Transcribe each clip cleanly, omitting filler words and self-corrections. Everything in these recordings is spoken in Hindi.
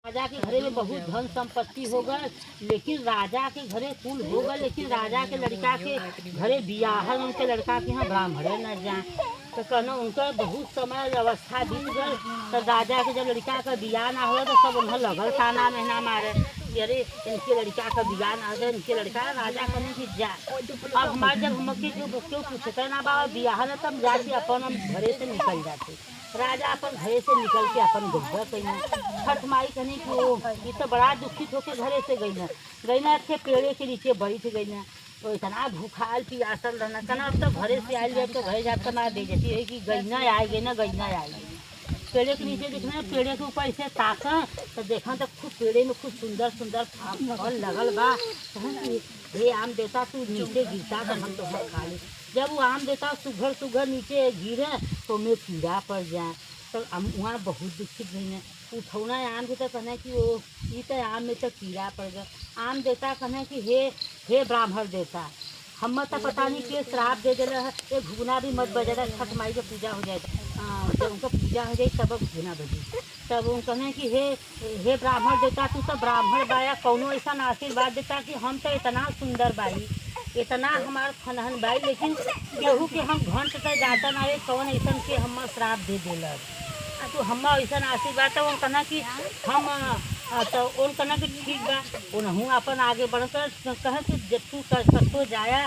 राजा के घरे में बहुत धन संपत्ति हो गए, लेकिन राजा के घरे कुल हो गए, लेकिन राजा के लड़का के घरे बियाहन उनके लड़का के यहाँ ब्राह्मण न जाए। तो कहना उनका बहुत समय अवस्था बीत गई। तो राजा के जब लड़का का बियाह ना हो तो सब उन्हें लगल ताना महीना मारे, अरे इनके लड़का का बियाह ना हो, इनके लड़का। राजा कहने की जा अब हमारे जब हम क्यों पूछते ना बाबा बियाह न, तब जाके अपन हम घरे से निकल जाते। राजा अपन घरे से निकल के अपन गुजर गई। छठ माई कहने की वो ये तो बड़ा दुखित होकर घरे से गई ना थे पेड़े के नीचे बैठ गई ना। तो इतना भूखाल पियासल रहना कहना अब तो घरे से आयल जाए तो घरे जाकर ना दे देती है कि गईना आएगी ना गईना आएगी। पेड़े के नीचे देखना पेड़े के ऊपर ऐसे ताका तो देखा तो खूब पेड़े में खूब सुंदर सुंदर फल लगल बा। हे आम देता तू नीचे गिरता तो हम तो खा ले। जब वो आम देता सुघर सुघर नीचे गिरे तो मैं कीड़ा पड़ जाए। तो वहाँ बहुत दुखित गई है। उठौना आम के तो कहना कि वो ये तो आम में तो कीड़ा पड़ गया। आम देता कहना कि हे ब्राह्मण देता हम तो पता नहीं के श्राप दे दिला है। ये घुगना भी मत बजा, छठ माई की पूजा हो जाए जब उनका पूजा हो जाए तब घुगना बजी। तब वो कहने कि हे ब्राह्मण देता तू तो ब्राह्मण बाया कौनो ऐसा आशीर्वाद देता कि हम तो इतना सुंदर बाई इतना हमार फनहन बाई, लेकिन केहू के हम घंट तक जाता ना आए कौन ऐसा के हम श्राप दे दिलक। तो हम ऐसा आशीर्वाद तो वो कहना कि हम तो उन कहना कि ठीक बा उन्हों अपन आगे बढ़कर कहे कि जब तू सतो जाया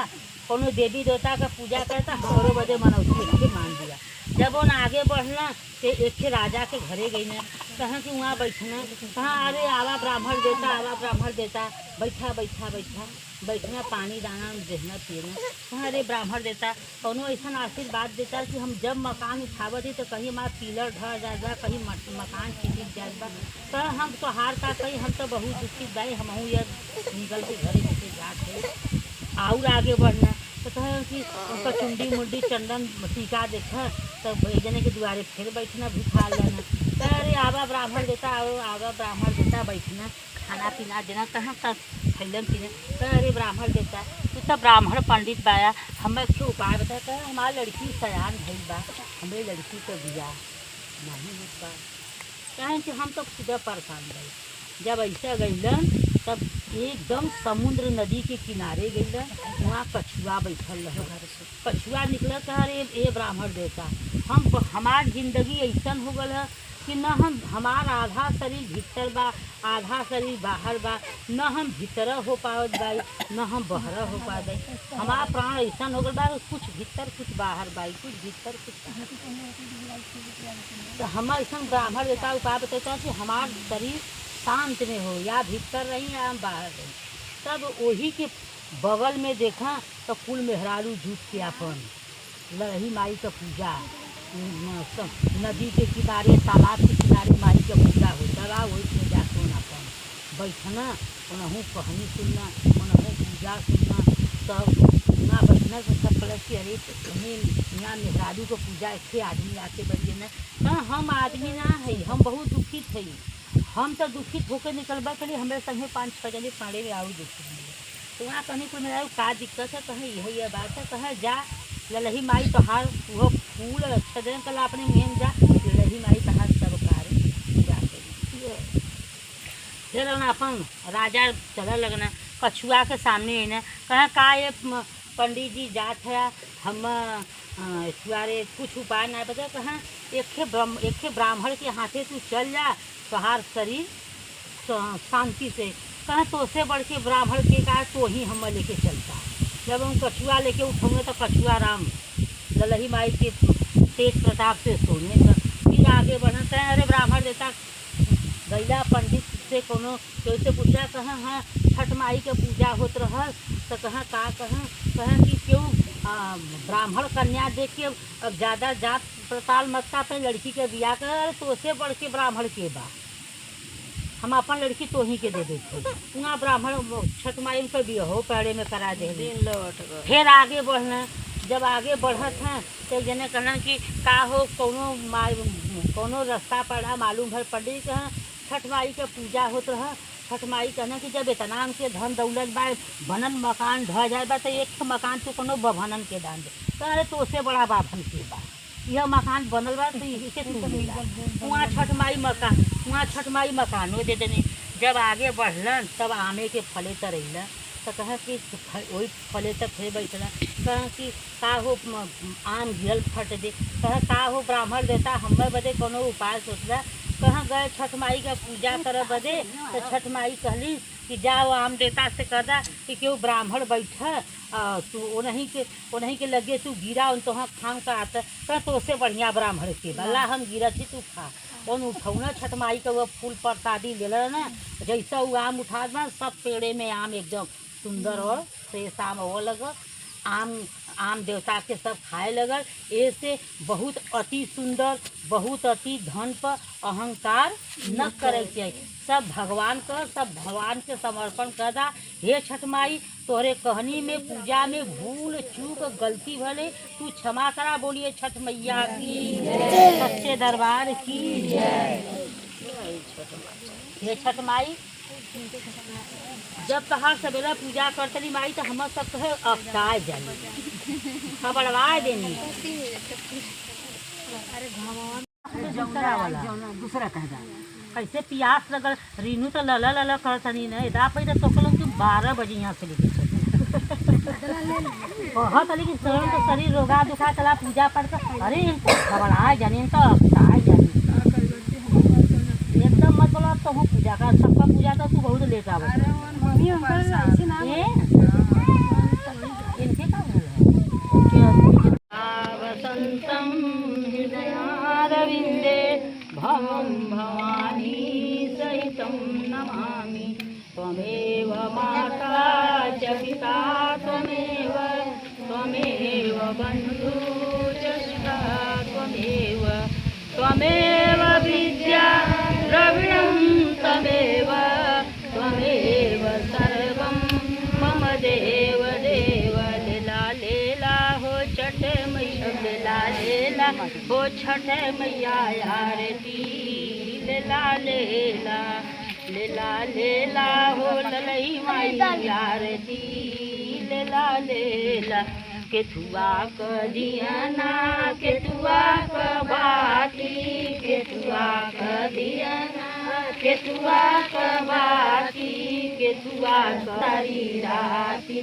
कोनो देवी देवता का पूजा करता हमारो बदे मनौती मान दिया। जब उन आगे बढ़ना तो एक राजा के घरे गई ना कहाँ कि वहाँ बैठना कहाँ अरे आवा ब्राह्मण देता बैठा बैठा बैठा बैठना पानी दाना देना पीना कहाँ अरे ब्राह्मण देता कौनो ऐसा आशीर्वाद देता कि हम जब मकान उठावत ही तो कहीं हमारा पिलर ढह जाए कहीं मकान छिटिक जाए बा। तो हम तो हार का कहीं हम तो बहुत दुखित भाई हम यह निकल के घरे नीचे जाते और आगे बढ़ना तो कहे कि उनका चुंडी मुंडी चंदन टीका देखा तब जने के द्वारे फिर बैठना भूखा लेना। अरे आवा ब्राह्मण देता आवा ब्राह्मण देता बैठना खाना पीना देना कहाँ तक खैलन पीने। अरे ब्राह्मण देता तू तो ब्राह्मण पंडित बाया हमें क्यों उपाय बता कह हमारी लड़की सयान भइल बा हमें लड़की को बियाह नहीं हो पा कहें कि हम तो खुद परेशान गए। जब ऐसा गईलन तब एकदम समुद्र नदी के किनारे गईलन वहाँ कछुआ बैठल रहे। कछुआ निकल कह अरे ए ब्राह्मण देता हम हमार जिंदगी ऐसा हो गल है कि न हम हमार आधा शरीर भीतर बा आधा शरीर बाहर बा, न हम भीतर हो पावत बाई न हम बहर हो पा गई। हमारा प्राण ऐसा हो गल बा कुछ भीतर कुछ बाहर बाई कुछ भीतर कुछ। तो हम ऐसा ब्राह्मण देता उपाय बताता कि हमार शरीर शांत में हो या भीतर रही या हम बाहर रही। तब वही के बगल में देखा तो कुल मेहरारू जुट के अपन लड़ही माई का पूजा नदी के किनारे तालाब के किनारे माई का पूजा होता बा। वही में जाकर अपन बैठना उन्हों कहानी सुनना उन्हों पूजा सुनना सब ना बैठना तो सब प्लस कि अरे यहाँ मेहरारू को पूजा ऐसे आदमी आके बैठे ना हम आदमी ना है हम बहुत दुखित है। हम तो दुखित होकर निकलबा करी हमारे संगे 5-6 जने पाड़े में आऊ दुखित मिले। तो वहाँ कहीं को मेरा का दिक्कत है कहें यही बात है कहे जा ललही माई तोहार वो फूल अच्छा दिन कल अपने मेन जा ललही माई तोहार सब कार्य पूरा करी। फिर अपन राजा चल लगना कछुआ के सामने ना कहें का ये पंडित जी जात है हम तुआरे कुछ उपाय ना बता कहाँ एक ब्राह्मण के हाथे तू चल जा तोहार शरीर शांति से कहें तो से बढ़ के ब्राह्मण के का तो ही हम लेके चलता। जब हम कछुआ लेके उठोंगे तो कछुआ राम ललही माई के तेज प्रताप से सोने का फिर आगे बढ़ता है। अरे ब्राह्मण देता गैला पंडित से कोनो कैसे पूछा कहाँ हाँ छठ माई के पूजा होत रहल तो कहाँ का कहें कि क्यों ब्राह्मण कन्या देख के अब ज़्यादा जात प्रताल मत्ता पे लड़की के बियाह कर तो से बढ़ के ब्राह्मण के बा हम अपन लड़की तो ही के दे देते वहाँ ब्राह्मण छठ माई उनका बियाहो पेड़े में करा दे फिर आगे बढ़ना। जब आगे बढ़त हैं तो जने कहना कि का हो कोनो रास्ता पड़ा मालूम भर पंडित कहाँ छठ माई के पूजा होत रहा। छठ माई कहना कि जब इतना के धन दौलत बा बनन मकान ढह जाए बा तो एक मकान तो कोनो बभनन के दान दे अरे तो से बड़ा बाभन के बा यह मकान बनल बा तो इसे तू वहाँ छठ माई मकान वहाँ छठ माई मकानो दे देनी। जब आगे बढ़लन तब आमे के फले त रहिला तो कहा कि वही फले तक थे बैठला। कहा कि का हो आम गिरल फट दे। कहा का हो ब्राह्मण देता हमें बदे कोनो उपाय सोचला। कहाँ गए छठ माई का पूजा करे बदे तो छठ माई कहली कि जाओ आम देता से कदा कि केहू ब्राह्मण बैठा तू उन्हीं के लगे तू गिरा उन तोहाँ खाम का आता कह तो उससे बढ़िया ब्राह्मण के बल्ला हम गिरा थी तू खा। उन उठौना छठ माई का वो फूल प्रसादी ले ना जैसा वो आम उठा ना सब पेड़े में आम एकदम सुंदर और शेष आम हो लगा। आम देवता के सब खाए लगल। ऐसे बहुत अति सुंदर बहुत अति धन पर अहंकार न करे के सब भगवान के समर्पण कर दा। हे छठ माई तोहरे कहनी में पूजा में भूल चूक गलती भले तू क्षमा करा। बोलिए छठ मैया की जय, सच्चे दरबार की जय। हे छठ माई जब तहार सवेला पूजा करतली माई तो हम सब कहे अफसाए जानी खबरवाए देनी। दूसरा कह जा कैसे प्यास लगल रीनू तो लला लला करतनी न इदा पे तो तुम 12 बजे यहाँ से लेके बहुत अली कि शरीर रोगा दुखा चला पूजा पाठ कर अरे खबरवाए जानी तो अफसाए जानी एकदम मत बोला तो हूँ पूजा का सबका पूजा तो तू बहुत लेट आवे इनके का वसंतम हृदयारविंदे भवं भवानी सहितं नमामि त्वमेव माता च पिता त्वमेव बन्धु च सखा त्वमेव विद्या द्रविणं त्वमेव सर्वं मम देव लीला लीला हो छठ मैया लीला हो छठ मैया आरती लीला लीला लीला लीला हो ललई माई आरती लीला लीला केथुआ क दियाना केथुआ क बाती केथुआ क दियाना केथुआ क बाती केथुआ क सारी राती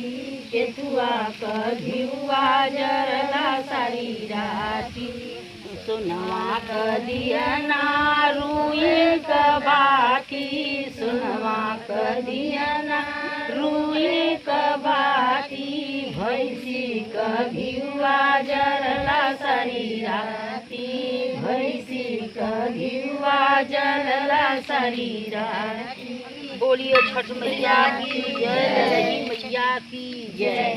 केथुआ क घिउआ जरला सारी राती सुनवा क दियाना रुई क बाती सुनवा क दियाना रुई क बाती भैंसी क घिउआ जरला सारी राती भैंसी क घिउआ जरला सारी राती। बोलिए छठ मैया की जय, मैया की जय।